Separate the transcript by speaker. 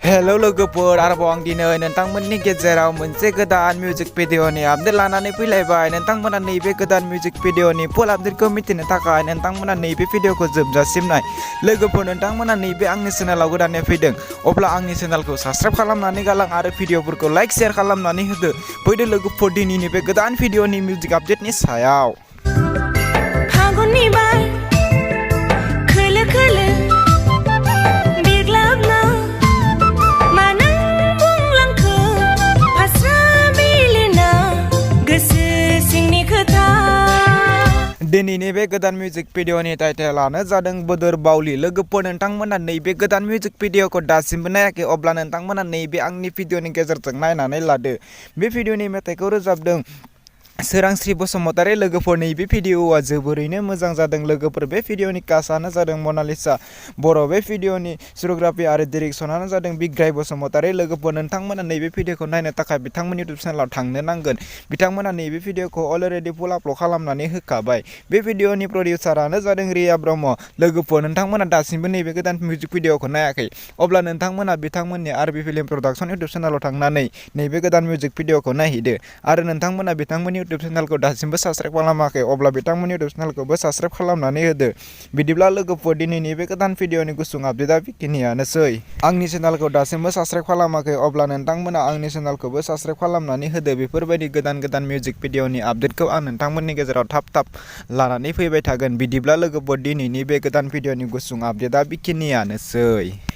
Speaker 1: Hello लोगोफोर आरोबाव आं दिनै नोंथांमोननि गेजेराव मोनसे गोदान मिउजिक भिडिअनि आपडेट लानानै फैलायबाय। नोंथांमोना नैबे गोदान मिउजिक भिडिअनि फुल आपडेटखौ मिथिनो थाखाय नोंथांमोना नैबे भिडिअखौ जोबजासिम नाय। लोगोफोर नोंथांमोना नैबे आंनि चेनेलाव गोदानै फैदों अब्ला आंनि चेनेलखौ साबस्क्राइब खालामनानै गालां आरो भिडिअफोरखौ लाइक शेयार खालामनानै होदो। फैदो लोगोफोर दिनैनि बे गोदान भिडिअनि मिउजिक आपडेटनि सायाव। दिनैनि बे गोदान मिउजिक भिडिअनि टाइटेलानो जादों बवदर बाउले। लोगोफोर नोंथांमोना नैबे गोदान मिउजिक भिडिअखौ दासिमबो नायाखै अब्ला नोंथांमोना नैबे आंनि भिडिअनि गेजेरजों नायनानै लादो। बे भिडिअनि मेथाइखौ रोजाबदों सोरांस्रि बसुमतारी। लोगोफोर नैबे भिडिअआ जोबोरैनो मोजां जादों। लोगोफोर बे भिडिअनि कास्टआनो जादों मनालिसा बर'। बे भिडिअनि सिनेमेट'ग्राफि आरो डाइरेक्शनानो जादों बयेee बसुमतारी। लोगोफोर नोंथांमोना नैबे भिडिअखौ नायनो थाखाय बिथांमोननि इउटुब चेनेलाव थांनो नांगोन। बिथांमोना नैबे भिडिअखौ अलरेडि फुल आपल'ड खालामनानै होखाबाय। बे भिडिअनि प्रडिउसारानो जादों रिया ब्रह्म। लोगोफोर नोंथांमोना दासिमबो नैबे गोदान मिउजिक भिडिअखौ नायाखै अब्ला नोंथांमोना बिथांमोननि आरबि फिल्म प्रडाक्शन इउटुब चेनेलाव थांनानै नैबे गोदान मिउजिक भिडिअखौ नायहैदो आरो नोंथांमोना बिथांमोननि इउटुब चेनेलखौ दासिमबो साबस्क्राइब खालामाखै अब्ला बिथांमोननि इउटुब चेनेलखौबो साबस्क्राइब खालामनानै होदो। बिदिब्ला लोगोफोर दिनैनि बे गोदान भिडिअनि गुसुं आपडेटआ बेखिनियानोसै। आंनि चेनेलखौ दासिमबो साबस्क्राइब खालामाखै अब्ला नोंथांमोना आंनि चेनेलखौबो साबस्क्राइब खालामनानै होदो। बेफोरबायदि गोदान मिउजिक भिडिअनि आपडेटखौ आं नोंथांमोननि गेजेराव थाब लानानै फैबाय थागोन। बिदिब्ला लोगोफोर दिनैनि बे गोदान भिडिअनि गुसुं आपडेटआ बेखिनियानोसै।